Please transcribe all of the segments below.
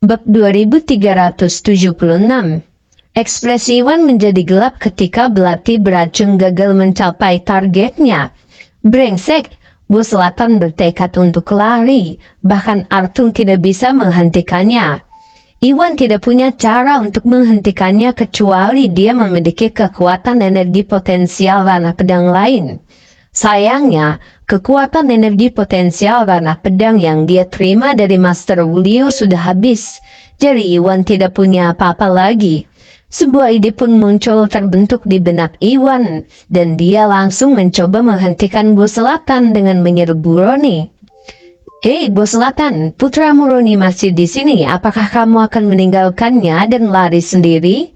Bab 2376. Ekspresi Iwan menjadi gelap ketika belati beracun gagal mencapai targetnya. Brengsek, Bos Selatan bertekad untuk lari, bahkan Artung tidak bisa menghentikannya. Iwan tidak punya cara untuk menghentikannya kecuali dia memiliki kekuatan energi potensial ranah pedang lain. Sayangnya, kekuatan energi potensial ranah pedang yang dia terima dari Master Wulio sudah habis, jadi Iwan tidak punya apa-apa lagi. Sebuah ide pun muncul terbentuk di benak Iwan, dan dia langsung mencoba menghentikan Bos Selatan dengan menyerbu Roni. Hei Bos Selatan, putramu Roni masih di sini, apakah kamu akan meninggalkannya dan lari sendiri?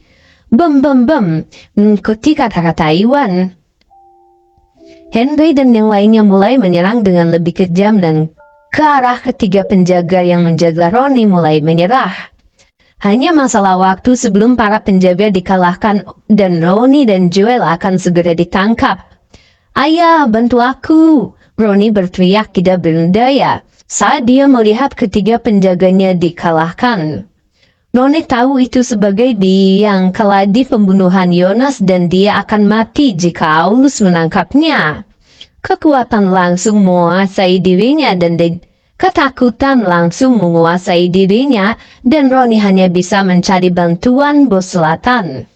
Mengikuti kata-kata Iwan. Henry dan yang lainnya mulai menyerang dengan lebih kejam dan ke arah ketiga penjaga yang menjaga Roni mulai menyerah. Hanya masalah waktu sebelum para penjaga dikalahkan dan Roni dan Joel akan segera ditangkap. Ayah, bantu aku! Roni berteriak tidak berdaya saat dia melihat ketiga penjaganya dikalahkan. Roni tahu itu sebagai dia yang keladi pembunuhan Yonas dan dia akan mati jika Aulus menangkapnya. Kekuatan langsung menguasai dirinya dan ketakutan langsung menguasai dirinya dan Roni hanya bisa mencari bantuan Bos Selatan.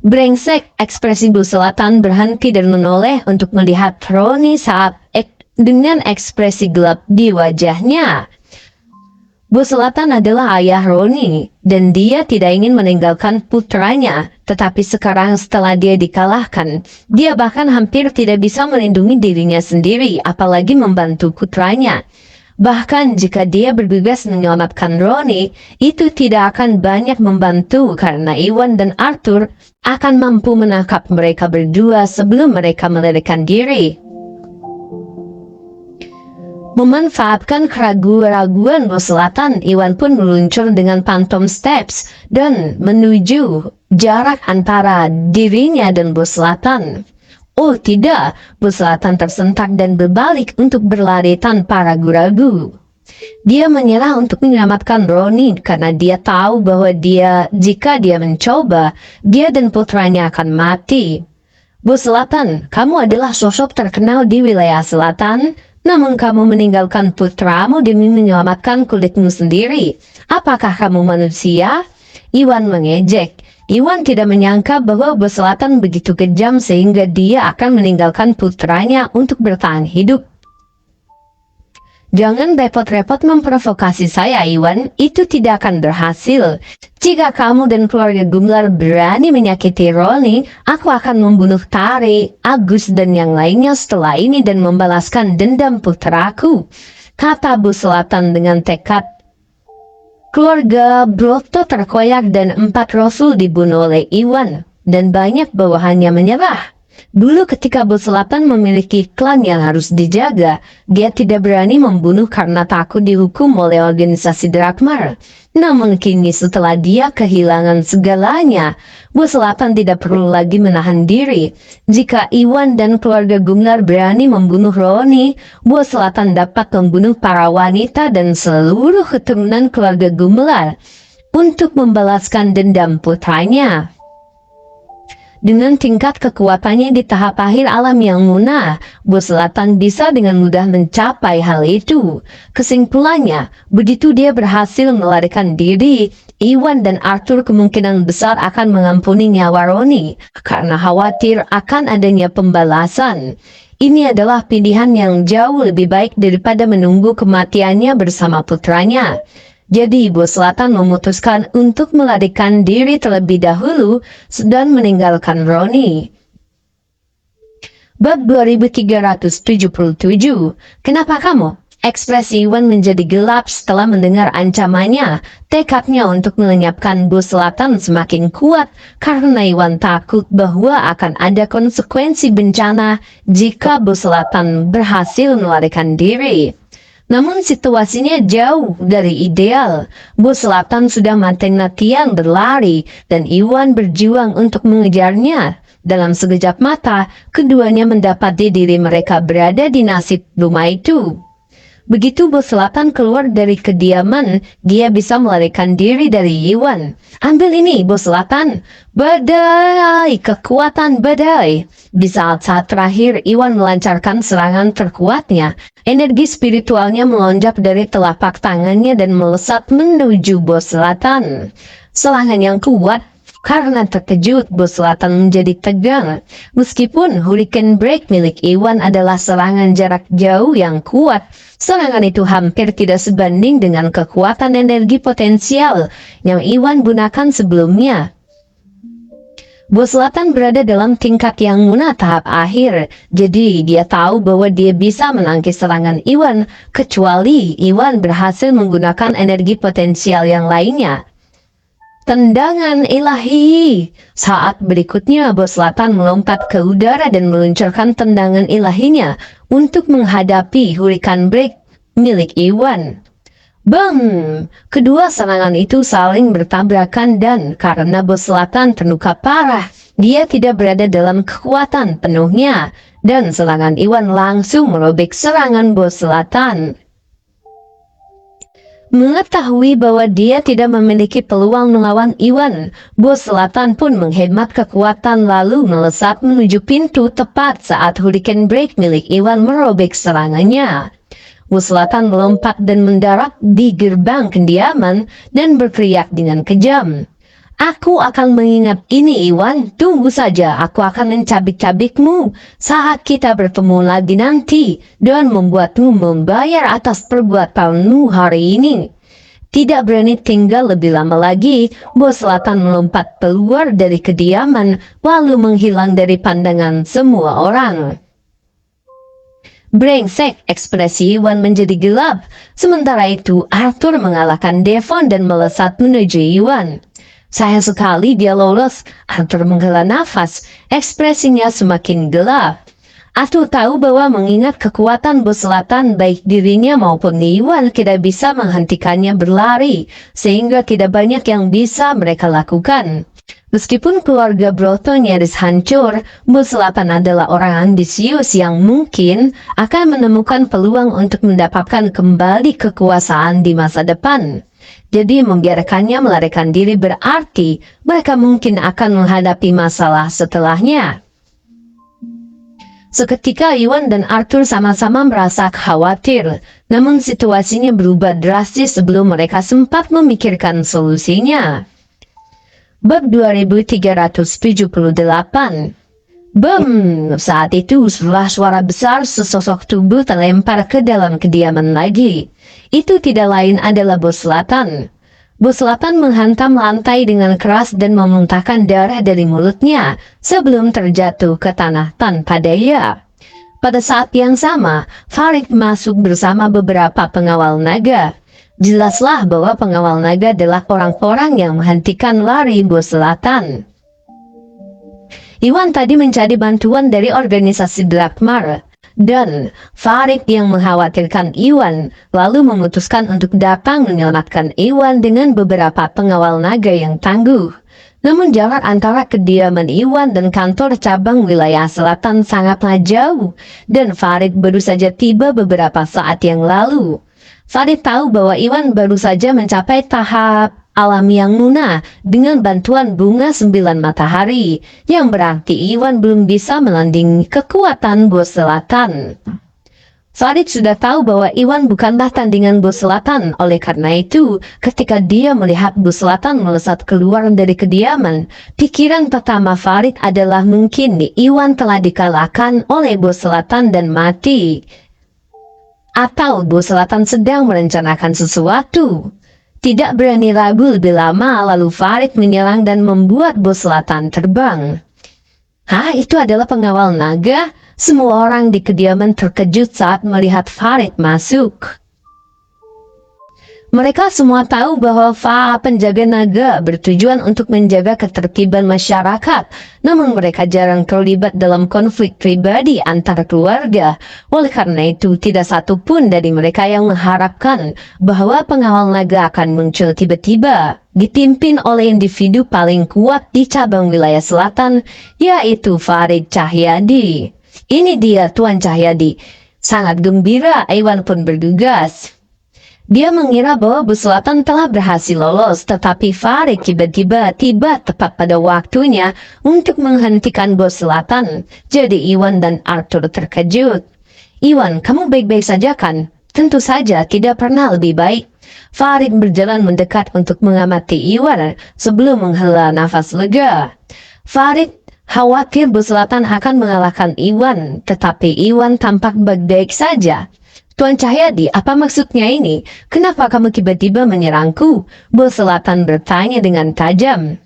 Brengsek, ekspresi Bos Selatan berhenti dan menoleh untuk melihat Roni saat dengan ekspresi gelap di wajahnya. Bos Selatan adalah ayah Roni, dan dia tidak ingin meninggalkan putranya, tetapi sekarang setelah dia dikalahkan, dia bahkan hampir tidak bisa melindungi dirinya sendiri, apalagi membantu putranya. Bahkan jika dia bergegas menyelamatkan Roni, itu tidak akan banyak membantu karena Iwan dan Arthur akan mampu menangkap mereka berdua sebelum mereka melarikan diri. Memanfaatkan keraguan-raguan Bos Selatan, Iwan pun meluncur dengan Phantom Steps dan menuju jarak antara dirinya dan Bos Selatan. Oh tidak, Bos Selatan tersentak dan berbalik untuk berlari tanpa ragu-ragu. Dia menyerah untuk menyelamatkan Roni karena dia tahu bahwa jika dia mencoba, dia dan putranya akan mati. Bos Selatan, kamu adalah sosok terkenal di wilayah selatan, namun kamu meninggalkan putramu demi menyelamatkan kulitmu sendiri. Apakah kamu manusia? Iwan mengejek. Iwan tidak menyangka bahwa Bos Selatan begitu kejam sehingga dia akan meninggalkan putranya untuk bertahan hidup. Jangan repot-repot memprovokasi saya, Iwan. Itu tidak akan berhasil. Jika kamu dan keluarga Gumlar berani menyakiti Roni, aku akan membunuh Tari, Agus, dan yang lainnya setelah ini dan membalaskan dendam putraku, kata Bos Selatan dengan tekad. Keluarga Broto terkoyak dan 4 rasul dibunuh oleh Iwan, dan banyak bawahannya menyerah. Dulu ketika Bos Selatan memiliki klan yang harus dijaga, dia tidak berani membunuh karena takut dihukum oleh organisasi Drakmar. Namun kini setelah dia kehilangan segalanya, Bos Selatan tidak perlu lagi menahan diri. Jika Iwan dan keluarga Gumlar berani membunuh Roni, Bos Selatan dapat membunuh para wanita dan seluruh keturunan keluarga Gumlar untuk membalaskan dendam putranya. Dengan tingkat kekuatannya di tahap akhir alam yang munah, Bos Selatan bisa dengan mudah mencapai hal itu. Kesimpulannya, begitu dia berhasil melarikan diri, Iwan dan Arthur kemungkinan besar akan mengampuni nyawa Roni, karena khawatir akan adanya pembalasan. Ini adalah pilihan yang jauh lebih baik daripada menunggu kematiannya bersama putranya. Jadi Bos Selatan memutuskan untuk melarikan diri terlebih dahulu dan meninggalkan Roni. Bab 2377. Kenapa kamu? Ekspresi Iwan menjadi gelap setelah mendengar ancamannya. Tekadnya untuk melenyapkan Bos Selatan semakin kuat karena Iwan takut bahwa akan ada konsekuensi bencana jika Bos Selatan berhasil melarikan diri. Namun situasinya jauh dari ideal. Bos Selatan sudah mati-matian berlari dan Iwan berjuang untuk mengejarnya. Dalam sekejap mata, keduanya mendapati diri mereka berada di nasib rumah itu. Begitu bos selatan keluar dari kediaman, dia bisa melarikan diri dari Iwan. Ambil ini, bos selatan. Badai, kekuatan badai. Di saat-saat terakhir, Iwan melancarkan serangan terkuatnya. Energi spiritualnya melonjak dari telapak tangannya dan melesat menuju bos selatan. Serangan yang kuat. Karena terkejut, bos selatan menjadi tegang. Meskipun Hurricane Break milik Iwan adalah serangan jarak jauh yang kuat, serangan itu hampir tidak sebanding dengan kekuatan energi potensial yang Iwan gunakan sebelumnya. Bos selatan berada dalam tingkat yang mudah tahap akhir, jadi dia tahu bahwa dia bisa menangkis serangan Iwan, kecuali Iwan berhasil menggunakan energi potensial yang lainnya. Tendangan ilahi. Saat berikutnya, bos selatan melompat ke udara dan meluncurkan tendangan ilahinya untuk menghadapi Hurricane Break milik Iwan. Bam! Kedua serangan itu saling bertabrakan dan karena bos selatan terluka parah, dia tidak berada dalam kekuatan penuhnya dan serangan Iwan langsung merobek serangan bos selatan. Mengetahui bahwa dia tidak memiliki peluang melawan Iwan, bos selatan pun menghemat kekuatan lalu melesat menuju pintu tepat saat Hurricane Break milik Iwan merobek serangannya. Bos selatan melompat dan mendarat di gerbang kediaman dan berteriak dengan kejam. Aku akan mengingat ini Iwan, tunggu saja aku akan mencabik-cabikmu saat kita bertemu lagi nanti dan membuatmu membayar atas perbuatanmu hari ini. Tidak berani tinggal lebih lama lagi, bos selatan melompat keluar dari kediaman lalu menghilang dari pandangan semua orang. Brengsek, ekspresi Iwan menjadi gelap. Sementara itu Arthur mengalahkan Devon dan melesat menuju Iwan. Sayang sekali dia lolos. Arthur menghela nafas, ekspresinya semakin gelap. Arthur tahu bahwa mengingat kekuatan bos selatan baik dirinya maupun Iwan tidak bisa menghentikannya berlari, sehingga tidak banyak yang bisa mereka lakukan. Meskipun keluarga Broto nyaris hancur, bos selatan adalah orang ambisius yang mungkin akan menemukan peluang untuk mendapatkan kembali kekuasaan di masa depan. Jadi membiarkannya melarikan diri berarti mereka mungkin akan menghadapi masalah setelahnya. Seketika Iwan dan Arthur sama-sama merasa khawatir, namun situasinya berubah drastis sebelum mereka sempat memikirkan solusinya. Bab 2378. Bam! Saat itu setelah suara besar sesosok tubuh terlempar ke dalam kediaman lagi. Itu tidak lain adalah bos selatan. Bos selatan menghantam lantai dengan keras dan memuntahkan darah dari mulutnya sebelum terjatuh ke tanah tanpa daya. Pada saat yang sama, Farid masuk bersama beberapa pengawal naga. Jelaslah bahwa pengawal naga adalah orang-orang yang menghentikan lari bos selatan. Iwan tadi mencari bantuan dari organisasi Blackmar, dan Farid yang mengkhawatirkan Iwan lalu memutuskan untuk datang menyelamatkan Iwan dengan beberapa pengawal naga yang tangguh. Namun jarak antara kediaman Iwan dan kantor cabang wilayah selatan sangatlah jauh, dan Farid baru saja tiba beberapa saat yang lalu. Farid tahu bahwa Iwan baru saja mencapai tahap alam yang munah dengan bantuan bunga 9 matahari, yang berarti Iwan belum bisa melandingi kekuatan bos selatan. Farid sudah tahu bahwa Iwan bukanlah tandingan bos selatan, oleh karena itu, ketika dia melihat bos selatan melesat keluar dari kediaman, pikiran pertama Farid adalah mungkin Iwan telah dikalahkan oleh bos selatan dan mati. Atau bos selatan sedang merencanakan sesuatu. Tidak berani ragu lebih lama, lalu Farid menyerang dan membuat bos selatan terbang. Itu adalah pengawal naga? Semua orang di kediaman terkejut saat melihat Farid masuk. Mereka semua tahu bahwa penjaga naga bertujuan untuk menjaga ketertiban masyarakat, namun mereka jarang terlibat dalam konflik pribadi antar keluarga. Oleh karena itu, tidak satu pun dari mereka yang mengharapkan bahwa pengawal naga akan muncul tiba-tiba, dipimpin oleh individu paling kuat di cabang wilayah selatan, yaitu Farid Cahyadi. Ini dia Tuan Cahyadi. Sangat gembira, Iwan pun bergegas. Dia mengira bahwa bus selatan telah berhasil lolos, tetapi Farid tiba-tiba tiba tepat pada waktunya untuk menghentikan bus selatan. Jadi Iwan dan Arthur terkejut. Iwan, kamu baik-baik saja kan? Tentu saja tidak pernah lebih baik. Farid berjalan mendekat untuk mengamati Iwan sebelum menghela nafas lega. Farid khawatir bus selatan akan mengalahkan Iwan, tetapi Iwan tampak baik-baik saja. Tuan Cahyadi, apa maksudnya ini? Kenapa kamu tiba-tiba menyerangku? Bos Selatan bertanya dengan tajam.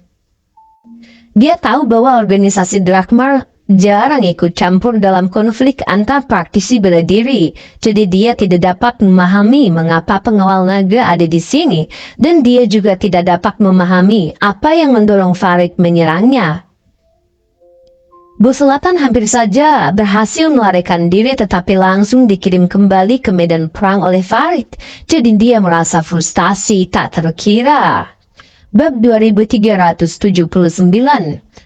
Dia tahu bahwa organisasi Drakmar jarang ikut campur dalam konflik antar praktisi bela diri, jadi dia tidak dapat memahami mengapa pengawal naga ada di sini, dan dia juga tidak dapat memahami apa yang mendorong Farid menyerangnya. Bos Selatan hampir saja berhasil melarikan diri tetapi langsung dikirim kembali ke medan perang oleh Farid. Jadi dia merasa frustasi tak terkira. Bab 2379.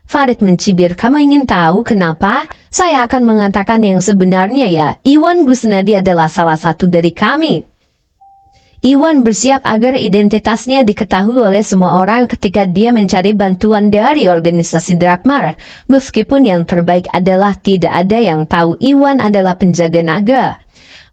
Farid mencibir, kamu ingin tahu kenapa? Saya akan mengatakan yang sebenarnya ya. Iwan Gusnadi adalah salah satu dari kami. Iwan bersiap agar identitasnya diketahui oleh semua orang ketika dia mencari bantuan dari organisasi Drakmar. Meskipun yang terbaik adalah tidak ada yang tahu Iwan adalah penjaga naga.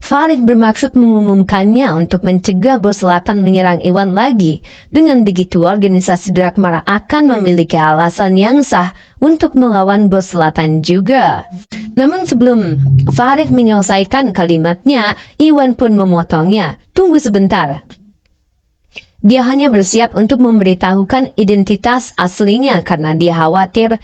Farid bermaksud mengumumkannya untuk mencegah bos selatan menyerang Iwan lagi. Dengan begitu organisasi Drakmar akan memiliki alasan yang sah untuk melawan bos selatan juga. Namun sebelum Farid menyelesaikan kalimatnya, Iwan pun memotongnya. Tunggu sebentar. Dia hanya bersiap untuk memberitahukan identitas aslinya karena dia khawatir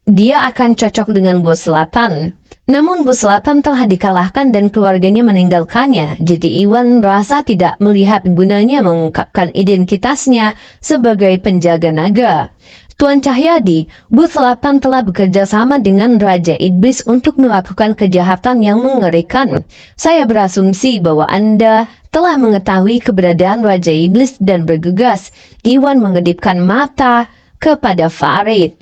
dia akan cocok dengan bos selatan. Namun bos selatan telah dikalahkan dan keluarganya meninggalkannya. Jadi Iwan merasa tidak melihat gunanya mengungkapkan identitasnya sebagai penjaga naga. Tuan Cahyadi, bos selatan telah bekerja sama dengan Raja Iblis untuk melakukan kejahatan yang mengerikan. Saya berasumsi bahwa Anda telah mengetahui keberadaan Raja Iblis dan bergegas. Iwan mengedipkan mata kepada Farid.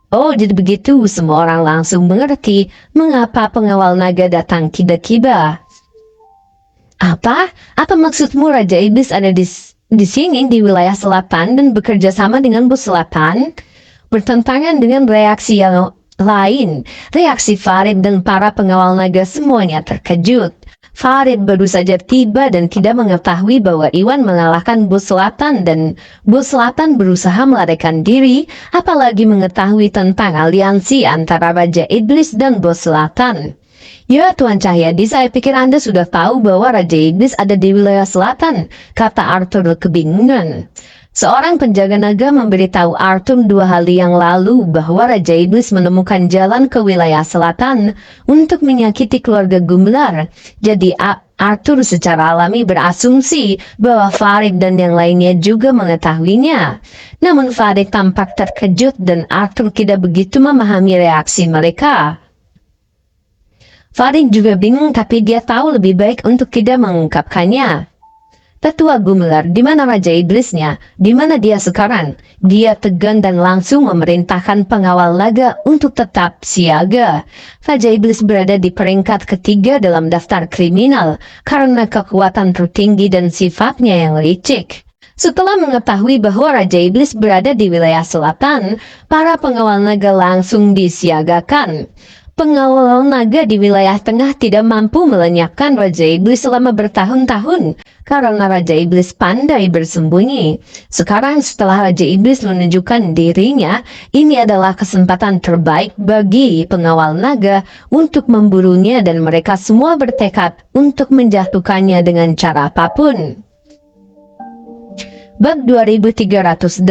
Oh, jadi begitu, semua orang langsung mengerti mengapa pengawal naga datang tiba-tiba. Apa? Apa maksudmu Raja Iblis ada di sini di wilayah selatan dan bekerja sama dengan bos selatan? Bertentangan dengan reaksi yang lain. Reaksi Farid dan para pengawal naga semuanya terkejut. Farid baru saja tiba dan tidak mengetahui bahwa Iwan mengalahkan bos selatan dan bos selatan berusaha melarikan diri, apalagi mengetahui tentang aliansi antara Raja Iblis dan bos selatan. Ya Tuan Cahyadi, saya pikir Anda sudah tahu bahwa Raja Iblis ada di wilayah selatan, kata Arthur kebingungan. Seorang penjaga naga memberitahu Arthur 2 hari yang lalu bahwa Raja Iblis menemukan jalan ke wilayah selatan untuk menyakiti keluarga Gumlar. Jadi Arthur secara alami berasumsi bahwa Farid dan yang lainnya juga mengetahuinya. Namun Farid tampak terkejut dan Arthur tidak begitu memahami reaksi mereka. Farid juga bingung tapi dia tahu lebih baik untuk tidak mengungkapkannya. Tetua Gumlar, di mana Raja Iblisnya? Di mana dia sekarang? Dia tegang dan langsung memerintahkan pengawal naga untuk tetap siaga. Raja Iblis berada di peringkat ketiga dalam daftar kriminal karena kekuatan tertinggi dan sifatnya yang licik. Setelah mengetahui bahwa Raja Iblis berada di wilayah selatan, para pengawal naga langsung disiagakan. Pengawal naga di wilayah tengah tidak mampu melenyapkan Raja Iblis selama bertahun-tahun karena Raja Iblis pandai bersembunyi. Sekarang setelah Raja Iblis menunjukkan dirinya, ini adalah kesempatan terbaik bagi pengawal naga untuk memburunya dan mereka semua bertekad untuk menjatuhkannya dengan cara apapun. Bab 2380.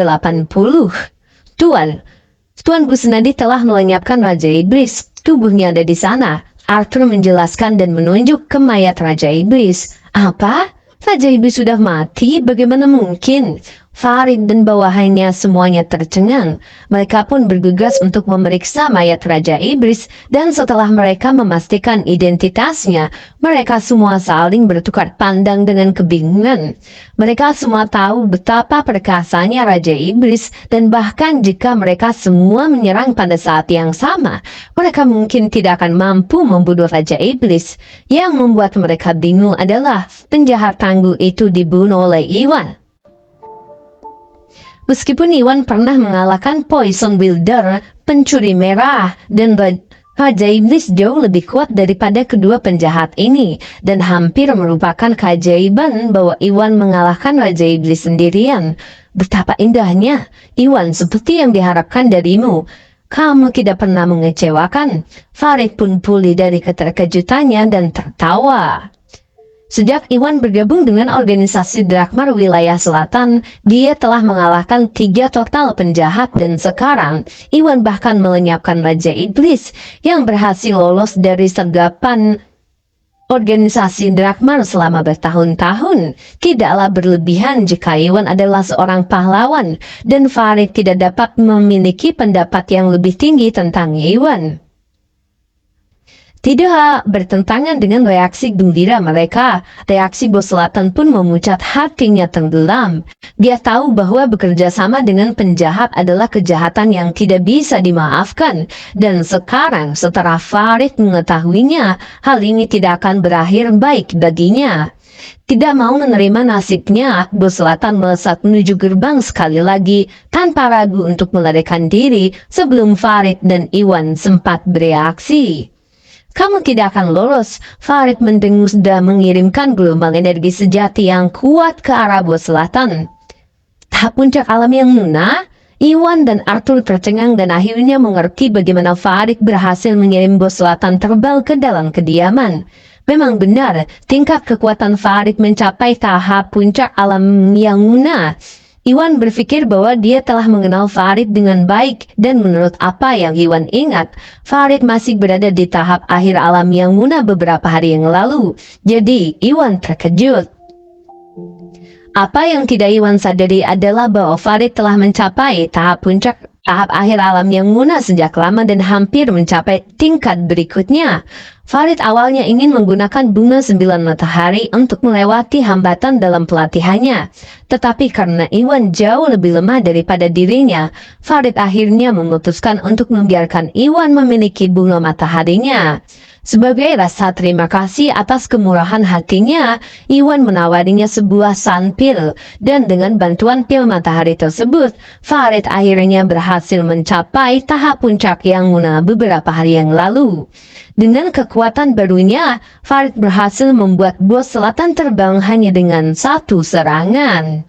Tuan Gusnadi telah melenyapkan Raja Iblis. Tubuhnya ada di sana. Arthur menjelaskan dan menunjuk ke mayat Raja Iblis. Apa? Raja Iblis sudah mati? Bagaimana mungkin? Farid dan bawahannya semuanya tercengang. Mereka pun bergegas untuk memeriksa mayat Raja Iblis, dan setelah mereka memastikan identitasnya, mereka semua saling bertukar pandang dengan kebingungan. Mereka semua tahu betapa perkasanya Raja Iblis, dan bahkan jika mereka semua menyerang pada saat yang sama, mereka mungkin tidak akan mampu membunuh Raja Iblis. Yang membuat mereka bingung adalah penjahat tangguh itu dibunuh oleh Iwan. Meskipun Iwan pernah mengalahkan Poison Builder, pencuri merah, dan Raja Iblis jauh lebih kuat daripada kedua penjahat ini, dan hampir merupakan keajaiban bahwa Iwan mengalahkan Raja Iblis sendirian. Betapa indahnya, Iwan, seperti yang diharapkan darimu. Kamu tidak pernah mengecewakan. Farid pun pulih dari keterkejutannya dan tertawa. Sejak Iwan bergabung dengan organisasi Drakmar Wilayah Selatan, dia telah mengalahkan 3 total penjahat, dan sekarang Iwan bahkan melenyapkan Raja Iblis yang berhasil lolos dari sergapan organisasi Drakmar selama bertahun-tahun. Tidaklah berlebihan jika Iwan adalah seorang pahlawan, dan Farid tidak dapat memiliki pendapat yang lebih tinggi tentang Iwan. Tidak bertentangan dengan reaksi gembira mereka, reaksi bos selatan pun memucat hatinya tenggelam. Dia tahu bahwa bekerja sama dengan penjahat adalah kejahatan yang tidak bisa dimaafkan. Dan sekarang setelah Farid mengetahuinya, hal ini tidak akan berakhir baik baginya. Tidak mau menerima nasibnya, bos selatan melesat menuju gerbang sekali lagi, tanpa ragu untuk melarikan diri sebelum Farid dan Iwan sempat bereaksi. Kamu tidak akan lolos. Farid mendengus dan mengirimkan gelombang energi sejati yang kuat ke arah bos selatan. Tahap puncak alam yang munah, Iwan dan Arthur tercengang dan akhirnya mengerti bagaimana Farid berhasil mengirim bos selatan terbang ke dalam kediaman. Memang benar, tingkat kekuatan Farid mencapai tahap puncak alam yang munah. Iwan berpikir bahwa dia telah mengenal Farid dengan baik, dan menurut apa yang Iwan ingat, Farid masih berada di tahap akhir alam yang munah beberapa hari yang lalu. Jadi, Iwan terkejut. Apa yang tidak Iwan sadari adalah bahwa Farid telah mencapai tahap akhir alam yang munah sejak lama dan hampir mencapai tingkat berikutnya. Farid awalnya ingin menggunakan bunga 9 matahari untuk melewati hambatan dalam pelatihannya. Tetapi karena Iwan jauh lebih lemah daripada dirinya, Farid akhirnya memutuskan untuk membiarkan Iwan memiliki bunga mataharinya. Sebagai rasa terima kasih atas kemurahan hatinya, Iwan menawarinya sebuah sun pil, dan dengan bantuan pil matahari tersebut, Farid akhirnya berhasil mencapai tahap puncak yang munah beberapa hari yang lalu. Dengan kekuatan barunya, Farid berhasil membuat bos selatan terbang hanya dengan 1 serangan.